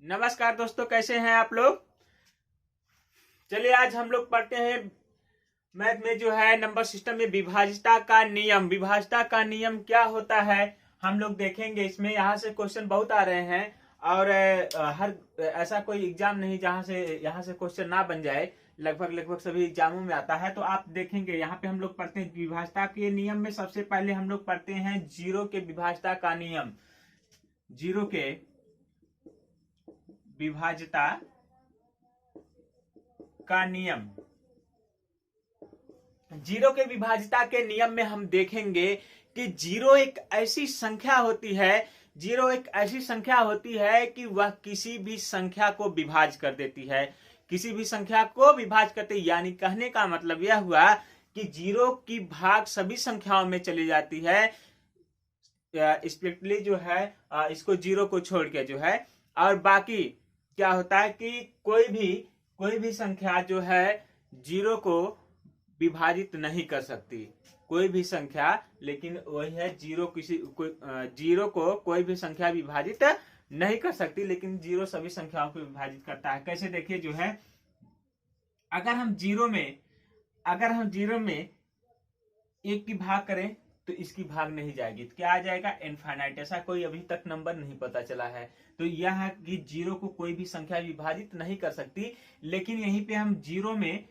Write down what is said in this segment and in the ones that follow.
नमस्कार दोस्तों, कैसे हैं आप लोग। चलिए आज हम लोग पढ़ते हैं मैथ में जो है नंबर सिस्टम में विभाज्यता का नियम। विभाज्यता का नियम क्या होता है हम लोग देखेंगे। इसमें यहाँ से क्वेश्चन बहुत आ रहे हैं और हर ऐसा कोई एग्जाम नहीं जहां से यहाँ से क्वेश्चन ना बन जाए। लगभग सभी एग्जामों में आता है। तो आप देखेंगे यहाँ पे हम लोग पढ़ते हैं विभाज्यता के नियम में सबसे पहले हम लोग पढ़ते हैं जीरो के विभाज्यता का नियम। जीरो के विभाज्यता का नियम। जीरो के विभाज्यता के नियम में हम देखेंगे कि जीरो एक ऐसी संख्या होती है कि वह किसी भी संख्या को विभाज्य कर देती है। किसी भी संख्या को विभाज्य करते, यानी कहने का मतलब यह हुआ कि जीरो की भाग सभी संख्याओं में चली जाती है स्प्लिटली जो है इसको जीरो को छोड़ के जो है। और बाकी क्या होता है कि कोई भी संख्या जो है जीरो को विभाजित नहीं कर सकती। कोई भी संख्या, लेकिन वही है जीरो जीरो को कोई भी संख्या विभाजित नहीं कर सकती, लेकिन जीरो सभी संख्याओं को विभाजित करता है। कैसे देखिए जो है, अगर हम जीरो में एक की भाग करें तो इसकी भाग नहीं जाएगी, तो क्या आ जाएगा, इनफाइनाइट। ऐसा कोई अभी तक नंबर नहीं पता चला है। तो यह है कि जीरो को कोई भी संख्या विभाजित नहीं कर सकती। लेकिन यहीं पे हम जीरो में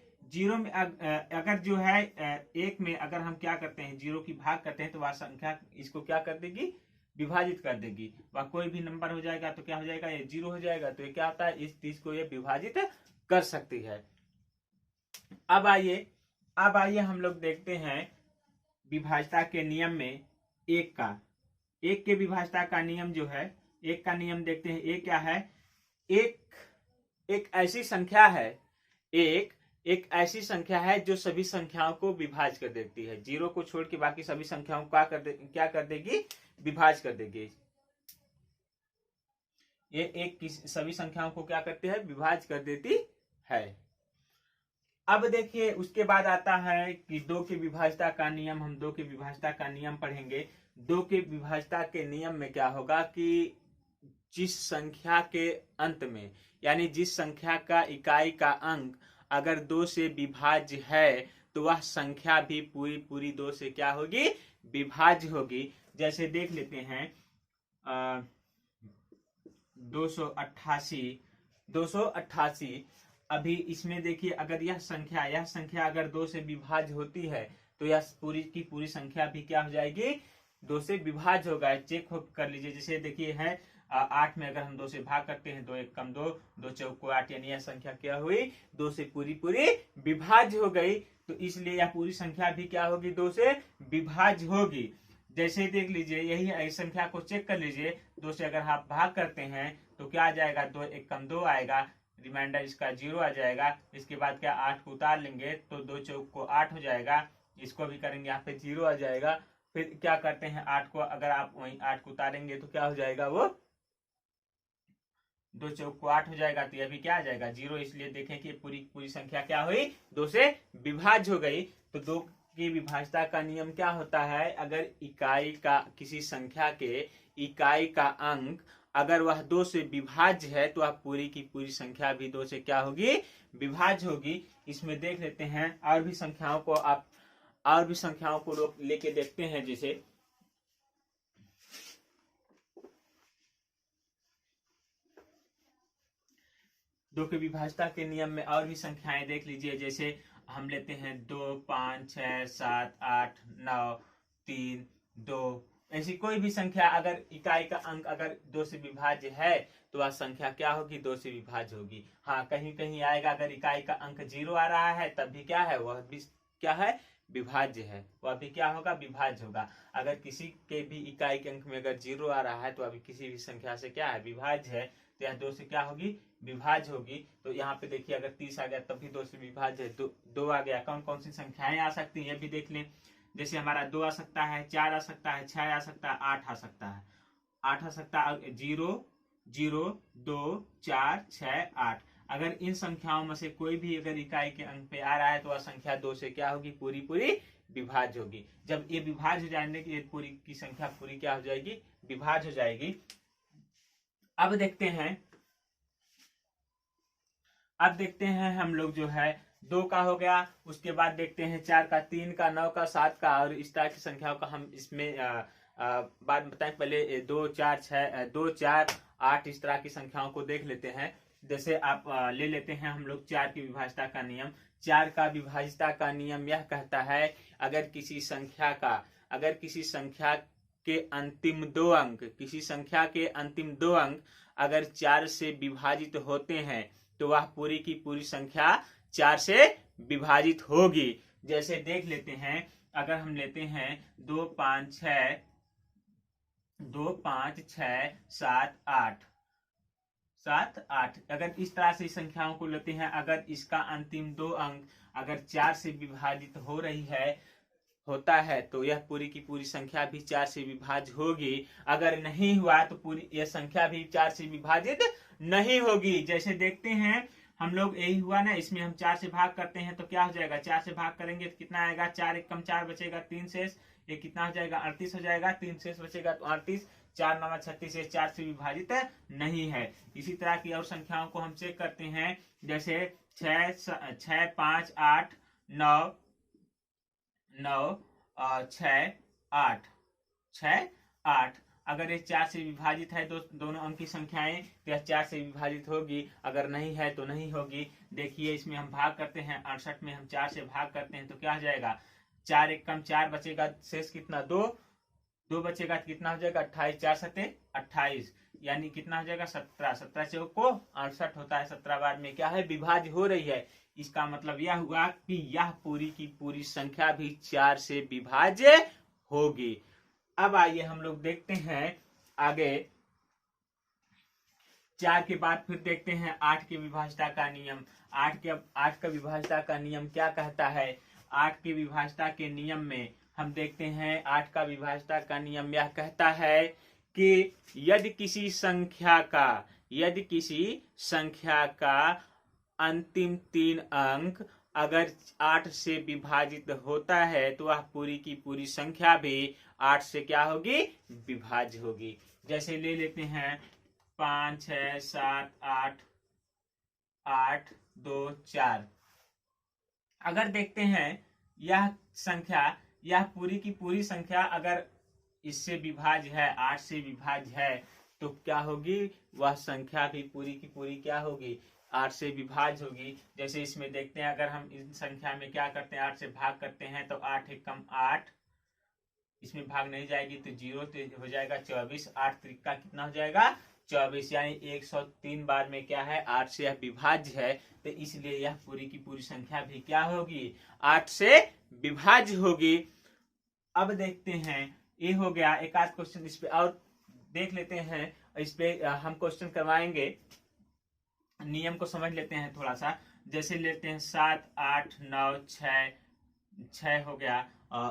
अगर जो है एक में अगर हम क्या करते हैं, जीरो की भाग करते हैं, तो वह संख्या इसको क्या कर देगी, विभाजित कर देगी। वह कोई भी नंबर हो जाएगा तो क्या हो जाएगा, ये जीरो हो जाएगा। तो ये क्या होता है, इस चीज को ये विभाजित कर सकती है। अब आइए हम लोग देखते हैं विभाज्यता के नियम में एक के विभाज्यता का नियम जो है, एक का नियम देखते हैं। एक क्या है, एक ऐसी संख्या है जो सभी संख्याओं को विभाज्य कर देती है। जीरो को छोड़ के बाकी सभी संख्याओं को क्या कर देगी, विभाज्य कर देगी। ये एक सभी संख्याओं को क्या करती है, विभाज्य कर देती है। अब देखिए उसके बाद आता है कि दो के विभाज्यता का नियम। हम दो के विभाज्यता का नियम पढ़ेंगे। दो के विभाज्यता के नियम में क्या होगा कि जिस संख्या के अंत में, यानी जिस संख्या का इकाई का अंक अगर दो से विभाज्य है, तो वह संख्या भी पूरी दो से क्या होगी, विभाज्य होगी। जैसे देख लेते हैं 288। अभी इसमें देखिए, अगर यह संख्या अगर दो से विभाज्य होती है, तो यह पूरी की पूरी संख्या भी क्या हो जाएगी, दो से विभाज्य होगा। चेक कर लीजिए। जैसे देखिए है 8 में अगर हम दो से भाग करते हैं, 2 1 कम 2, 2 चौक को 8, यानी यह संख्या क्या हुई, दो से पूरी विभाज्य हो गई। तो इसलिए यह पूरी संख्या भी क्या होगी, दो से विभाज्य होगी। जैसे देख लीजिए, यही इस संख्या को चेक कर लीजिए। 2 से अगर आप भाग करते हैं तो क्या आ जाएगा, 2 1 कम 2 आएगा, रिमाइंडर इसका 0 आ जाएगा। इसके बाद क्या 8 को उतार लेंगे तो 2 चौक को 8 हो जाएगा। इसको भी करेंगे, यहाँ पे 0 आ जाएगा। फिर क्या करते हैं, 8 को अगर आप वहीं 8 को उतारेंगे तो क्या हो जाएगा, वो 2 चौक को 8 हो जाएगा। तो यह भी क्या आ जाएगा, 0। इसलिए देखें कि पूरी संख्या क्या हुई, दो से विभाज्य हो गई। तो दो की विभाज्यता का नियम क्या होता है, अगर इकाई का किसी संख्या के इकाई का अंक अगर वह दो से विभाज्य है, तो वह पूरी की पूरी संख्या भी दो से क्या होगी, विभाज्य होगी। इसमें देख लेते हैं और भी संख्याओं को लेके देखते हैं। जैसे दो के विभाज्यता के नियम में और भी संख्याएं देख लीजिए। जैसे हम लेते हैं 2 5 6 7 8 9 3 2। ऐसी कोई भी संख्या अगर इकाई का अंक अगर दो से विभाज्य है, तो वह संख्या क्या होगी, दो से विभाज्य होगी। हाँ, कहीं कहीं आएगा अगर इकाई का अंक 0 आ रहा है, तब भी क्या है, वह भी क्या है, विभाज्य है। वह भी क्या होगा, विभाज्य होगा। अगर किसी के भी इकाई के अंक में अगर 0 आ रहा है, तो अभी किसी भी संख्या से क्या है, विभाज्य है। तो यह दो से क्या होगी, विभाज्य होगी। तो यहाँ पे देखिए अगर 30 आ गया तब भी दो से विभाज्य है। दो आ गया, कौन कौन सी संख्याएं आ सकती हैं, ये भी देख लें। जैसे हमारा 2 आ सकता है, 4 आ सकता है, 6 आ सकता है, 8 आ सकता है। 8 आ सकता है, 0 0 2 4 6 8। अगर इन संख्याओं में से कोई भी अगर इकाई के अंक पे आ रहा है, तो वह संख्या दो से क्या होगी, पूरी विभाज्य होगी। जब ये विभाज्य हो जाने की पूरी की संख्या पूरी क्या हो जाएगी, विभाज्य हो जाएगी। अब देखते हैं अब देखते हैं हम लोग जो है 2 का हो गया, उसके बाद देखते हैं 4 का, 3 का, 9 का, 7 का, और इस तरह की संख्याओं का हम इसमें बात बताएं। पहले 2 4 6 2 4 8 इस तरह की संख्याओं को देख लेते हैं। जैसे आप ले लेते हैं हम लोग 4 की विभाज्यता का नियम। 4 का विभाज्यता का नियम यह कहता है, अगर किसी संख्या के अंतिम 2 अंक, किसी संख्या के अंतिम 2 अंक अगर 4 से विभाजित होते हैं तो वह पूरी की पूरी संख्या 4 से विभाजित होगी। जैसे देख लेते हैं, अगर हम लेते हैं 2 5 6 7 8, अगर इस तरह से संख्याओं को लेते हैं, अगर इसका अंतिम 2 अंक अगर 4 से विभाजित होता है तो यह पूरी की पूरी संख्या भी 4 से विभाज्य होगी। अगर नहीं हुआ तो पूरी यह संख्या भी 4 से विभाजित नहीं होगी। जैसे देखते हैं हम लोग, यही हुआ ना, इसमें हम 4 से भाग करते हैं तो क्या हो जाएगा, 4 से भाग करेंगे तो कितना आएगा, 4 एक कम 4 बचेगा, 3 शेष, ये कितना हो जाएगा, 38 हो जाएगा, 3 शेष बचेगा तो 38, 4 9 36, 4 से विभाजित नहीं है। इसी तरह की और संख्याओं को हम चेक करते हैं, जैसे 6 5 8 9 6 8, अगर ये 4 से विभाजित है दोनों अंक की संख्याएं तो यह 4 से विभाजित होगी, अगर नहीं है तो नहीं होगी। देखिए इसमें हम भाग करते हैं, 68 में हम 4 से भाग करते हैं तो क्या हो जाएगा, 4 एक कम 4 बचेगा, शेष कितना, 2 बचेगा तो कितना हो जाएगा, 28, 4 सते 28, यानी कितना हो जाएगा, 17, 17 चौक को 68 होता है, 17 बार में क्या है, विभाज्य हो रही है। इसका मतलब यह हुआ कि यह पूरी की पूरी संख्या भी 4 से विभाज्य होगी। अब आइए हम लोग देखते हैं आगे, 4 के बाद फिर देखते हैं 8 की विभाज्यता का नियम। 8 का विभाज्यता का नियम क्या कहता है, 8 की विभाज्यता के नियम में हम देखते हैं, 8 का विभाज्यता का नियम यह कहता है कि यदि किसी संख्या का अंतिम 3 अंक अगर 8 से विभाजित होता है तो वह पूरी की पूरी संख्या भी 8 से क्या होगी, विभाज्य होगी। जैसे ले लेते हैं 5 6 7 8 8 2 4, अगर देखते हैं यह पूरी की पूरी संख्या अगर इससे विभाज्य है, 8 से विभाज्य है, तो क्या होगी, वह संख्या भी पूरी की पूरी क्या होगी, 8 से विभाज्य होगी। जैसे इसमें देखते हैं, अगर हम इस संख्या में क्या करते हैं, 8 से भाग करते हैं तो 8 एक कम 8, इसमें भाग नहीं जाएगी तो 0 हो जाएगा 24, 8 त्रिका कितना हो जाएगा, 24, यानी 103 बार में क्या है, 8 से यह विभाज्य है, तो इसलिए यह पूरी की पूरी संख्या भी क्या होगी, 8 से विभाज्य होगी। अब देखते हैं, ये हो गया एक आध क्वेश्चन, इस पे और देख लेते हैं, इस पे हम क्वेश्चन करवाएंगे, नियम को समझ लेते हैं थोड़ा सा। जैसे लेते हैं 7 8 9 6 हो गया,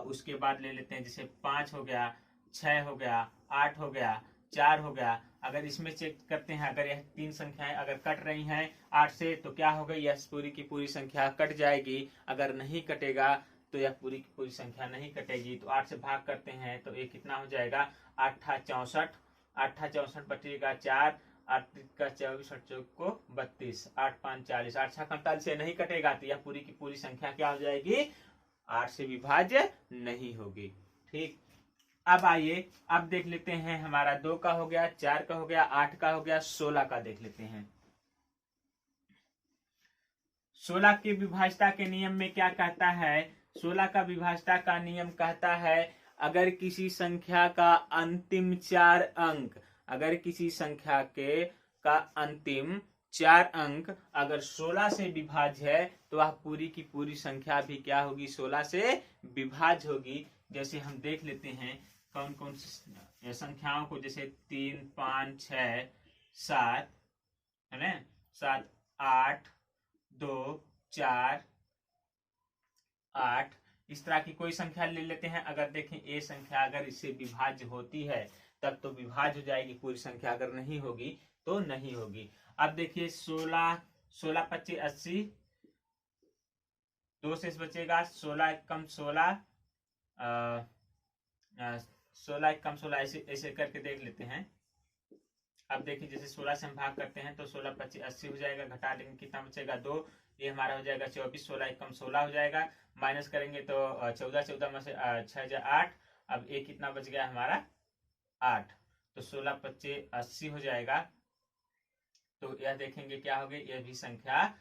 उसके बाद ले लेते हैं जैसे 5 हो गया, 6 हो गया, 8 हो गया, 4 हो गया। अगर इसमें चेक करते हैं, अगर यह 3 संख्याएं अगर कट रही हैं 8 से तो क्या होगा, यह पूरी की पूरी संख्या कट जाएगी। अगर नहीं कटेगा तो यह पूरी की पूरी संख्या नहीं कटेगी, तो 8 से भाग करते हैं तो ये कितना हो जाएगा, 8 64, 8 64 बचेगा 4, 8 का 24, 8 चौक को 32, 8 5 40, 8 6 45 से नहीं कटेगा तो यह पूरी की पूरी संख्या क्या हो जाएगी, 8 से विभाज्य नहीं होगी। ठीक, अब आइए अब देख लेते हैं, हमारा 2 का हो गया, 4 का हो गया, 8 का हो गया, 16 का देख लेते हैं। 16 की विभाज्यता के नियम में क्या कहता है, 16 का विभाज्यता का नियम कहता है, अगर किसी संख्या का अंतिम 4 अंक, अगर किसी संख्या का अंतिम 4 अंक अगर 16 से विभाज्य है तो वह पूरी की पूरी संख्या भी क्या होगी, 16 से विभाज्य होगी। जैसे हम देख लेते हैं कौन कौन सी संख्याओं को, जैसे 3 5 6 7 है ना, 7 8 2 4 8, इस तरह की कोई संख्या ले लेते हैं। अगर देखें ये संख्या अगर इससे विभाज्य होती है तब तो विभाज्य हो जाएगी पूरी संख्या, अगर नहीं होगी तो नहीं होगी। अब देखिए 16 16 25 80, 2 शेष बचेगा, 16 एक कम 16, 16 एक कम 16, ऐसे ऐसे करके देख लेते हैं। अब देखिए जैसे 16 से हम भाग करते हैं तो 16 25 80 हो जाएगा, घटा देंगे कितना बचेगा 2, ये हमारा हो जाएगा 24, 16 एक कम 16 हो जाएगा, माइनस करेंगे तो 14 14 में से 6 8, अब ये कितना बच गया हमारा 8, तो 16 25 80 हो जाएगा। तो यह देखेंगे क्या होगी, यह भी संख्या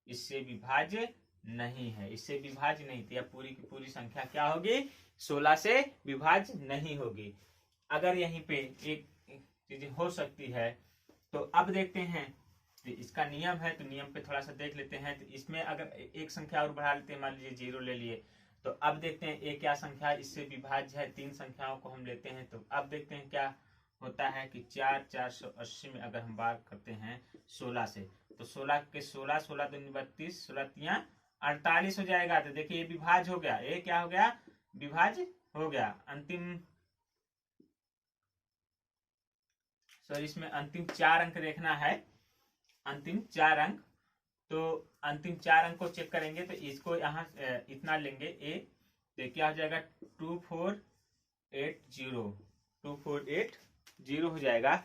इससे विभाज्य नहीं है, इससे विभाज्य नहीं थी, यह पूरी की पूरी संख्या क्या होगी 16 से विभाज्य नहीं होगी। अगर यहीं पे एक चीज हो सकती है तो अब देखते हैं, तो इसका नियम है तो नियम पे थोड़ा सा देख लेते हैं। तो इसमें अगर एक संख्या और बढ़ा लेते हैं, मान लीजिए 0 ले लिए, तो अब देखते हैं एक क्या संख्या इससे विभाज्य है, 3 संख्याओं को हम लेते हैं। तो अब देखते हैं क्या होता है कि 480 में अगर हम बात करते हैं 16 से, तो 16 के 16 16 दूनी 32, 16 48 हो जाएगा। तो देखिए ये विभाज्य हो गया, ये क्या हो गया विभाज्य हो गया। अंतिम सॉरी इसमें अंतिम 4 अंक देखना है, अंतिम 4 अंक। तो अंतिम 4 अंक को चेक करेंगे तो इसको यहाँ इतना लेंगे ए, तो क्या हो जाएगा 2480 हो जाएगा।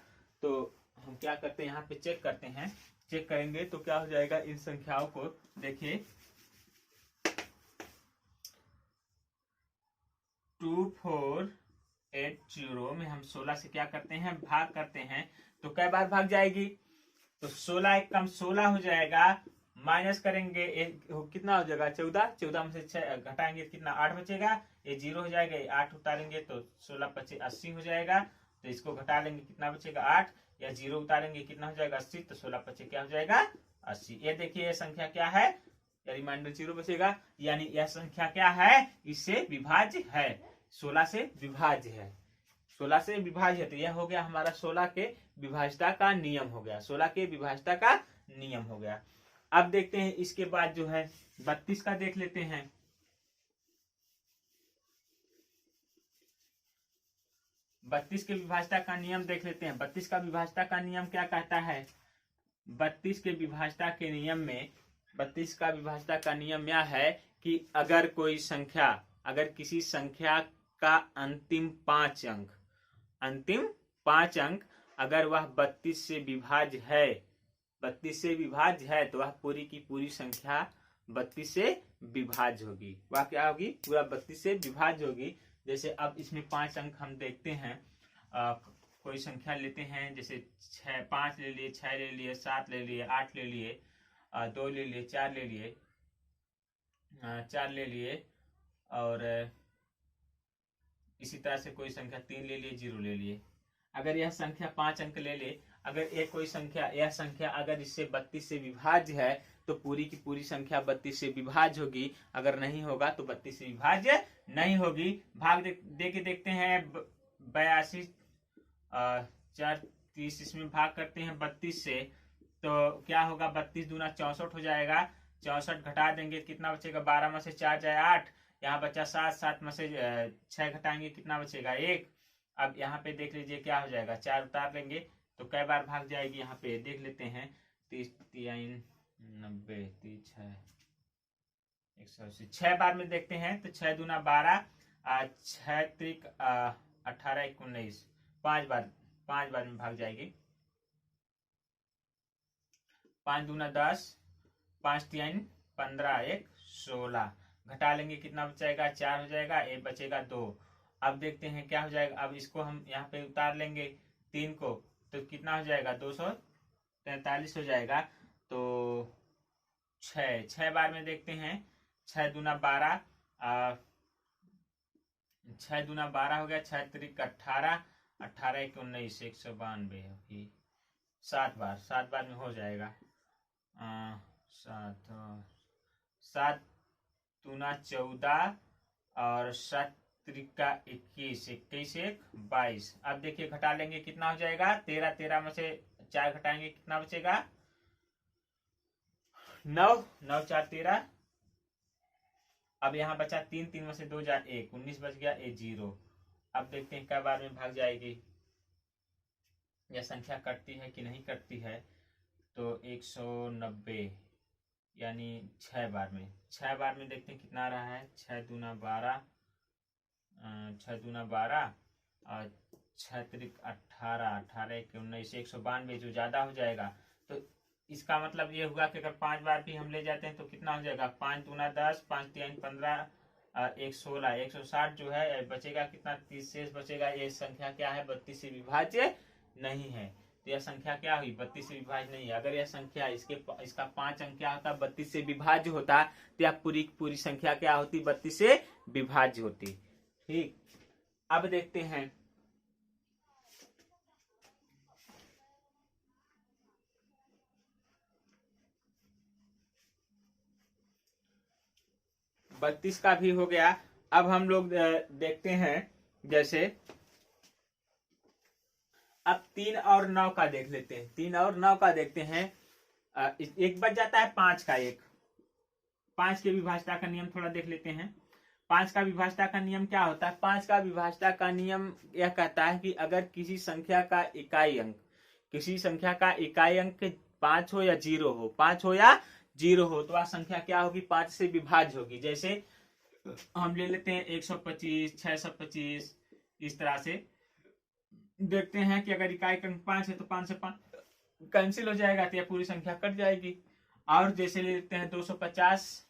तो हम क्या करते हैं यहाँ पे चेक करते हैं, चेक करेंगे तो क्या हो जाएगा इन संख्याओं को देखिए 2480 में हम 16 से क्या करते हैं भाग करते हैं, तो कई बार भाग जाएगी, तो 16 एक कम 16 हो जाएगा, माइनस करेंगे कितना हो जाएगा 14, 14 में से 6 घटाएंगे कितना 8 बचेगा, ये 0 हो जाएगा, ये 8 उतारेंगे तो 16 25 80 हो जाएगा। तो इसको घटा लेंगे कितना बचेगा 8, या 0 उतारेंगे कितना हो जाएगा 80, तो 16 25 क्या हो जाएगा 80। ये देखिए ये संख्या क्या है, या रिमाइंडर 0 बचेगा, यानी यह संख्या क्या है इससे विभाज्य है, 16 से विभाज्य है, 16 से विभाज्य है। तो यह हो गया हमारा 16 के विभाज्यता का नियम हो गया, 16 के विभाज्यता का नियम हो गया। अब देखते हैं इसके बाद जो है 32 का देख लेते हैं। 32 के विभाज्यता का नियम देख लेते हैं। 32 का विभाज्यता का नियम क्या कहता है, 32 के विभाज्यता के नियम में 32 का विभाज्यता का नियम यह है कि अगर कोई संख्या, अगर किसी संख्या का अंतिम 5 अंक, अंतिम 5 अंक अगर वह 32 से विभाज्य है, 32 से विभाज्य है, तो वह पूरी की पूरी संख्या 32 से विभाज्य होगी, वह क्या होगी पूरा 32 से विभाज्य होगी। जैसे अब इसमें 5 अंक हम देखते हैं, कोई संख्या लेते हैं, जैसे 5 ले लिए, 6 ले लिए, 7 ले लिए, 8 ले लिए, 2 ले लिए, 4 ले लिए, 4 ले लिए, और इसी तरह से कोई संख्या 3 ले लिए, 0 ले लिए। अगर यह संख्या 5 अंक ले ले, अगर एक कोई संख्या, यह संख्या अगर इससे 32 से विभाज्य है तो पूरी की पूरी संख्या 32 से विभाज्य होगी, अगर नहीं होगा तो 32 से विभाज्य नहीं होगी। भाग दे के देखते हैं, 82 4 30, इसमें भाग करते हैं 32 से, तो क्या होगा 32 दूना 64 हो जाएगा, 64 घटा देंगे कितना बचेगा 12 में से 4 जाए 8, यहाँ बचा 7, 7 में से 6 घटाएंगे कितना बचेगा 1। अब यहाँ पे देख लीजिए क्या हो जाएगा, 4 उतार लेंगे तो कई बार भाग जाएगी, यहाँ पे देख लेते हैं 30 3 90 30 180, 6 बार में देखते हैं तो 6 दूना 12, 6 त्रिक 18 19, 5 बार में भाग जाएगी, 5 दूना 10, 5 3 15 1 16, घटा लेंगे कितना बचेगा 4 हो जाएगा, एक बचेगा 2। अब देखते हैं क्या हो जाएगा, अब इसको हम यहाँ पे उतार लेंगे 3 को, तो कितना हो जाएगा 243 हो जाएगा। तो 6 बार में देखते हैं, 6 दूना 12, 6 दूना 12 हो गया, 6 त्रिक 18, 18 19 192 होगी, 7 बार में हो जाएगा, 7 दूना 14 और 7 त्रिका 21, 21 1 22। अब देखिए घटा लेंगे कितना हो जाएगा 13, 13 में से 4 घटाएंगे कितना बचेगा 9, 9 4 13। अब यहाँ बचा 3, 3 में से 2 जा 1, 19 बच गया, 0। अब देखते हैं कई बार में भाग जाएगी, यह संख्या कटती है कि नहीं कटती है। तो 190 यानी 6 बार में, 6 बार में देखते हैं कितना आ रहा है, 6 दूना 12, 6 दूना 12 और 6 त्रिक 18, 18 एक 19, 192 जो ज्यादा हो जाएगा। तो इसका मतलब ये हुआ कि अगर 5 बार भी हम ले जाते हैं तो कितना हो जाएगा, 5 दूना 10, 5 तीन 15, 1 16, 160 जो है बचेगा कितना, 30 शेष बचेगा। ये संख्या क्या है, 32 से विभाज्य नहीं है। तो यह संख्या क्या हुई, 32 से विभाज्य नहीं है। अगर यह संख्या इसका 5 अंक क्या होता, 32 से विभाज्य होता, तो यह पूरी संख्या क्या होती, 32 से विभाज्य होती। ठीक, अब देखते हैं बत्तीस का भी हो गया। अब हम लोग देखते हैं, जैसे अब 3 और 9 का देख लेते हैं। 3 और 9 का देखते हैं। एक बच जाता है 5 का, एक 5 के विभाज्यता का नियम थोड़ा देख लेते हैं। 5 का विभाज्यता का नियम क्या होता है, 5 का विभाज्यता का नियम यह कहता है कि अगर किसी संख्या का इकाई अंक 5 हो या 0 हो, 5 हो या 0 हो, तो वह संख्या क्या होगी, 5 से विभाज्य होगी। जैसे हम ले लेते हैं 125, 625, इस तरह से देखते हैं कि अगर इकाई अंक 5 है तो 5 से 5 कैंसिल हो जाएगा, तो यह पूरी संख्या कट जाएगी। और जैसे ले लेते हैं 250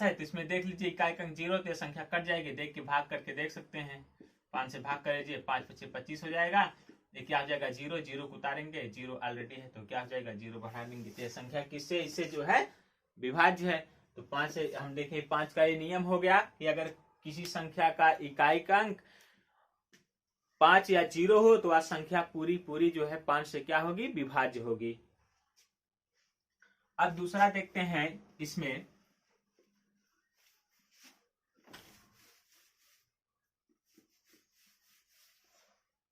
है, तो इसमें देख लीजिए इकाई अंक 0, तो यह संख्या कट जाएगी। देख के भाग करके देख सकते हैं, 5 से भाग कर लीजिए, 5 × 5 = 25 हो जाएगा। ये क्या हो जाएगा, 0, 0 को उतारेंगे, 0 ऑलरेडी है तो क्या हो जाएगा, 0 बढ़ा देंगे। तो यह संख्या किससे, इससे जो है विभाज्य है। तो 5 से हम देखें, 5 का ये नियम हो गया कि अगर किसी संख्या का इकाई अंक 5 या 0 हो तो वह संख्या पूरी जो है 5 से क्या होगी, विभाज्य होगी। अब दूसरा देखते हैं, इसमें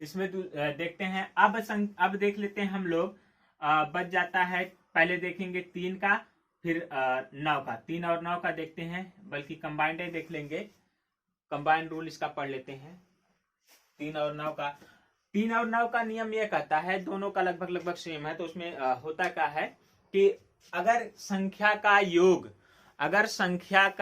देखते हैं। अब देख लेते हैं हम लोग, बच जाता है, पहले देखेंगे 3 का, फिर 9 का। 3 और 9 का देखते हैं, बल्कि कंबाइंड देख लेंगे, कंबाइंड रूल इसका पढ़ लेते हैं। 3 और 9 का नियम यह कहता है, दोनों का लगभग सेम है। तो उसमें होता क्या है कि अगर संख्या का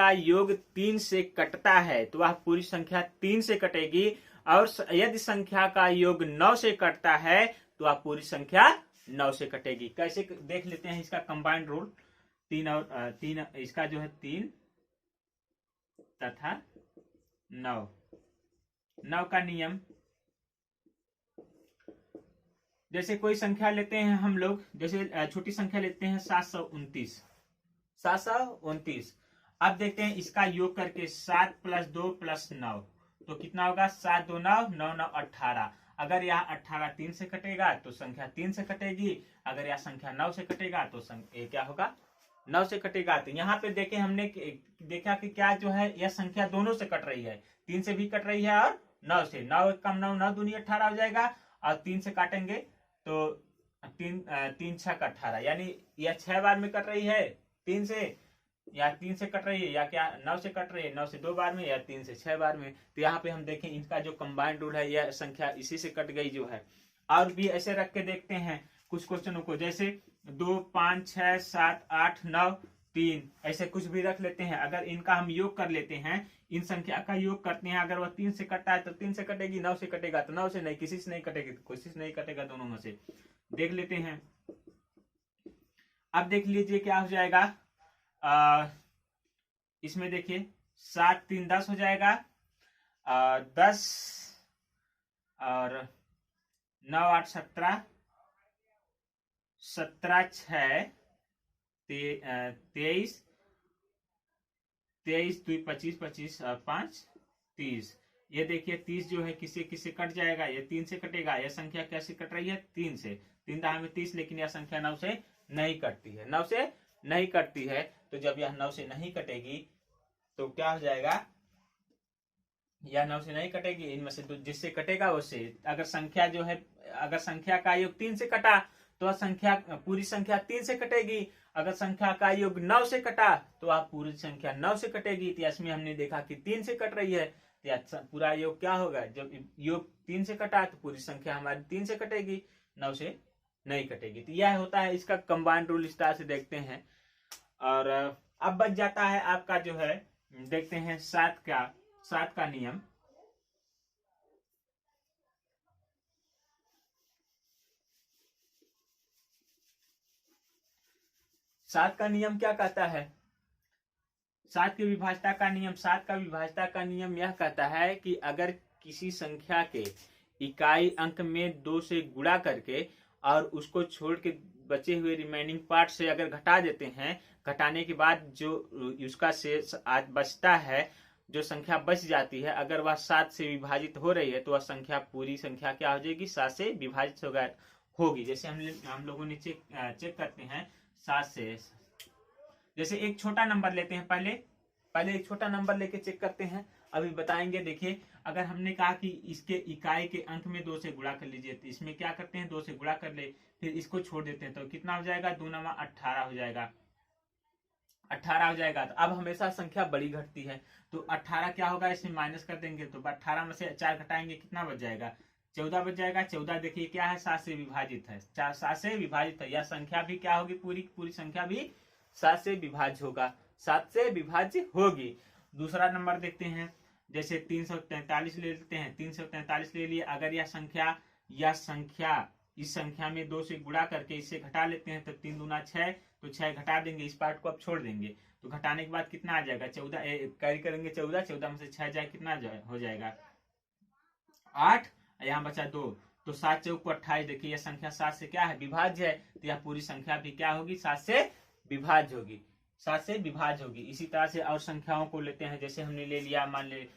योग 3 से कटता है तो वह पूरी संख्या 3 से कटेगी, और यदि संख्या का योग 9 से कटता है तो वह पूरी संख्या 9 से कटेगी। कैसे देख लेते हैं इसका कंबाइंड रूल। 3 इसका जो है 3 तथा 9 का नियम, जैसे कोई संख्या लेते हैं हम लोग, जैसे छोटी संख्या लेते हैं 729। अब देखते हैं इसका योग करके 7 + 2 + 9, तो कितना होगा, 7 2 9, 9 9 18। अगर यह 18 3 से कटेगा तो संख्या 3 से कटेगी, अगर यह संख्या 9 से कटेगा तो ये क्या होगा, 9 से कटेगा। तो यहाँ पे देखें, हमने देखा कि क्या जो है, यह संख्या दोनों से कट रही है, 3 से भी कट रही है और 9 से। 9 कम 9, 9 दूनी 18 हो जाएगा, और 3 से काटेंगे तो 3 6 का 18, यानी यह 6 बार में कट रही है 3 से, या 3 से कट रही है, या क्या 9 से कट रही है, 9 से 2 बार में, या 3 से 6 बार में। तो यहाँ पे हम देखें, इनका जो कंबाइंड रूल है, यह संख्या इसी से कट गई जो है। और भी ऐसे रख के देखते हैं कुछ क्वेश्चनों को, जैसे 2 5 6 7 8 9 3, ऐसे कुछ भी रख लेते हैं। अगर इनका हम योग कर लेते हैं, इन संख्या का योग करते हैं, अगर वह 3 से कटता है तो 3 से कटेगी, 9 से कटेगा तो 9 से नहीं, किसी से नहीं कटेगी तो किसी से नहीं कटेगा, दोनों में से देख लेते हैं। अब देख लीजिए क्या हो जाएगा, इसमें देखिए 7 3 10 हो जाएगा, 10 और 9 8 17, 17 6 23, 23 2 25, 25 और 5 30। ये देखिए 30 जो है किससे कट जाएगा, ये 3 से कटेगा। यह संख्या कैसे कट रही है, 3 से, 3 दहा में 30, लेकिन यह संख्या 9 से नहीं कटती है, 9 से नहीं कटती है। तो जब यह 9 से नहीं कटेगी तो क्या हो जाएगा, यह 9 से नहीं कटेगी, इनमें से तो जिससे कटेगा उससे। अगर संख्या जो है, अगर संख्या का योग 3 से कटा तो पूरी संख्या 3 से कटेगी, अगर संख्या का योग 9 से कटा तो वह पूरी संख्या 9 से कटेगी। तो इसमें हमने देखा कि 3 से कट रही है, तो पूरा योग क्या होगा, जब योग 3 से कटा तो पूरी संख्या हमारी 3 से कटेगी, 9 से नहीं कटेगी। तो यह होता है इसका कंबाइंड रूल, इस तरह से देखते हैं। और अब बच जाता है आपका जो है, देखते हैं 7 का नियम। सात का नियम क्या कहता है? सात की विभाज्यता का नियम, सात का विभाज्यता का नियम यह कहता है कि अगर किसी संख्या के इकाई अंक में 2 से गुणा करके और उसको छोड़ के बचे हुए रिमेनिंग पार्ट से अगर घटा देते हैं, घटाने के बाद जो उसका शेष आज बचता है, जो संख्या बच जाती है, अगर वह 7 से विभाजित हो रही है तो वह संख्या पूरी संख्या क्या हो जाएगी? 7 से विभाजित होगी। जैसे हम लोगों ने चेक करते हैं 7 से, जैसे एक छोटा नंबर लेते हैं, पहले एक छोटा नंबर लेके चेक करते हैं, अभी बताएंगे। देखिए, अगर हमने कहा कि इसके इकाई के अंक में 2 से गुणा कर लीजिए, तो इसमें क्या करते हैं? 2 से गुणा कर ले, फिर इसको छोड़ देते हैं, तो कितना हो जाएगा? 2 9 18 हो जाएगा, 18 हो जाएगा। तो अब हमेशा संख्या बड़ी घटती है, तो 18 क्या होगा? इसमें माइनस कर देंगे, तो 18 में से 4 घटाएंगे, कितना बच जाएगा? 14 बच जाएगा। 14 देखिए क्या है? 7 से विभाजित है, 7 से विभाजित है। यह संख्या भी क्या होगी? पूरी संख्या भी 7 से विभाज्य होगा, 7 से विभाज्य होगी। दूसरा नंबर देखते हैं, जैसे 343 ले लेते हैं, 343 ले लिए। अगर यह संख्या इस संख्या में 2 से गुणा करके इससे घटा लेते हैं, तो 3 दूना 6, तो 6 घटा देंगे, इस पार्ट को अब छोड़ देंगे, तो घटाने के बाद कितना आ जाएगा? 14 कैरी करेंगे, 14 में से 6 जाए, कितना हो जाएगा? 8, यहाँ बचा 2, तो 7 चौक 28। देखिए यह संख्या 7 से क्या है? विभाज्य है, तो यह पूरी संख्या भी क्या होगी? 7 से विभाज्य होगी, 7 से विभाज्य होगी। इसी तरह से और संख्याओं को लेते हैं, जैसे हमने ले लिया, मान ले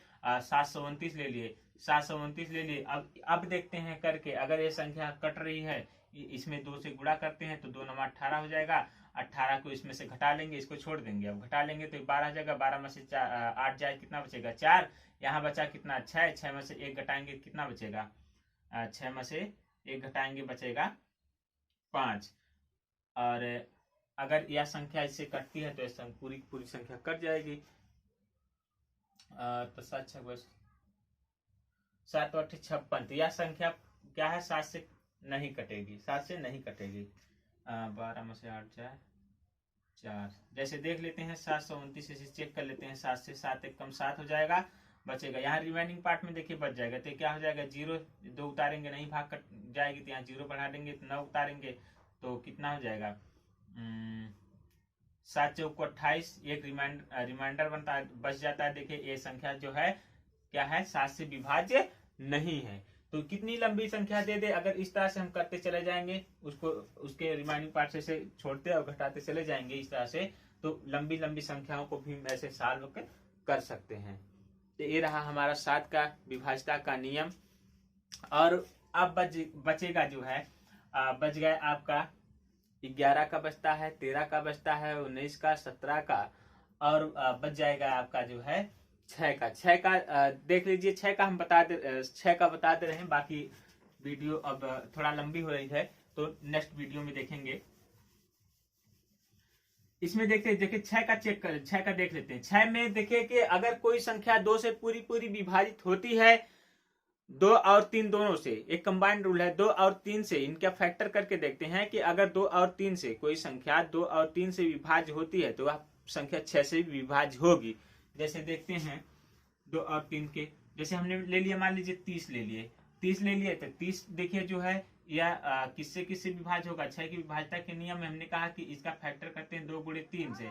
729 ले लिए, 729 ले लिए। अब देखते हैं करके, अगर ये संख्या कट रही है, इसमें 2 से गुणा करते हैं, तो 2 9 18 हो जाएगा। 18 को इसमें से घटा लेंगे, इसको छोड़ देंगे, अब घटा लेंगे तो 12 हो जाएगा। 12 में से 8 जाए, कितना बचेगा? 4। यहाँ बचा कितना? 6। 6 में से 1 घटाएंगे, कितना बचेगा? 6 में से 1 घटाएंगे, बचेगा 5। और अगर यह संख्या इससे कटती है तो पूरी संख्या कट जाएगी। तो 7 6 7 8 56, तो यह संख्या क्या है? 7 से नहीं कटेगी, 7 से नहीं कटेगी। 12 में से 8 जाए 4। जैसे देख लेते हैं 729 से चेक कर लेते हैं, 7 से 7 एक कम 7 हो जाएगा, बचेगा। यहाँ रिमेनिंग पार्ट में देखिए बच जाएगा, तो क्या हो जाएगा? 0 2 उतारेंगे, नहीं भाग कट जाएगी, तो यहाँ 0 बढ़ा देंगे, तो 9 उतारेंगे, तो कितना हो जाएगा? 7 चौक 28, एक रिमाइंडर बनता है, बच जाता है। देखिए ये संख्या जो है क्या है? 7 से विभाज्य नहीं है। तो कितनी लंबी संख्या दे दे, अगर इस तरह से हम करते चले जाएंगे, उसको उसके रिमाइंडिंग पार्ट से छोड़ते और घटाते चले जाएंगे इस तरह से, तो लंबी संख्याओं को भी ऐसे सॉल्व कर सकते हैं। तो ये रहा हमारा 7 का विभाज्यता का नियम। और अब बचेगा जो है, बच गए आपका 11 का बचता है, 13 का बचता है, 19 का, 17 का, और बच जाएगा आपका जो है 6 का। 6 का देख लीजिए, 6 का हम 6 का बता दे रहे हैं, बाकी वीडियो अब थोड़ा लंबी हो रही है, तो नेक्स्ट वीडियो में देखेंगे। इसमें देखिए 6 का चेक कर, 6 का देख लेते हैं। 6 में देखिए कि अगर कोई संख्या 2 से पूरी विभाजित होती है, 2 और 3 दोनों से, एक कंबाइंड रूल है, 2 और 3 से, इनका फैक्टर करके देखते हैं कि अगर 2 और 3 से कोई संख्या 2 और 3 से विभाज्य होती है, तो वह संख्या 6 से विभाज्य होगी। जैसे देखते हैं 2 और 3 के, जैसे हमने ले लिया, मान लीजिए 30 ले लिए, 30 ले लिए, तो 30 देखिए जो है यह किससे विभाज्य होगा? 6 की विभाज्यता के नियम में हमने कहा कि इसका फैक्टर करते हैं 2 गुणे 3 से,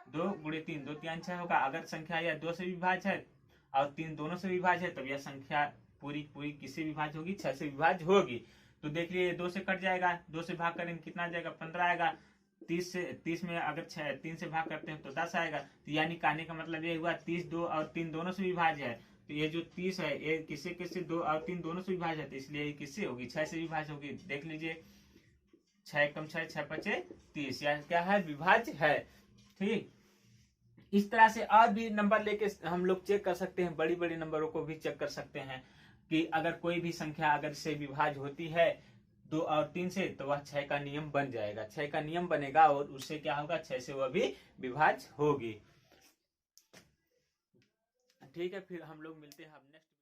2 गुणे 3, 2 3 6 होगा। अगर संख्या यह 2 से विभाज्य है और 3 दोनों से विभाज्य है, तब यह संख्या पूरी किससे विभाज्य होगी? 6 से विभाज्य होगी। तो देख लिए 2 से कट जाएगा, 2 से भाग करेंगे, कितना जाएगा? 15 आएगा। 30 में अगर 3 से भाग करते हैं तो 10 आएगा। तो यानी कहने का मतलब ये हुआ 30 2 और 3 दोनों से विभाज्य है। तो ये जो 30 है, ये किससे 2 और 3 दोनों से विभाज्य है, तो इसलिए ये किससे होगी? 6 से विभाज्य होगी। देख लीजिए 6 कम 6, 6 5 30, या क्या है? विभाज्य है। ठीक, इस तरह से और भी नंबर लेके हम लोग चेक कर सकते हैं, बड़ी नंबरों को भी चेक कर सकते हैं कि अगर कोई भी संख्या अगर से विभाज्य होती है 2 और 3 से, तो वह 6 का नियम बन जाएगा, 6 का नियम बनेगा, और उससे क्या होगा? 6 से वह भी विभाज्य होगी। ठीक है, फिर हम लोग मिलते हैं अब नेक्स्ट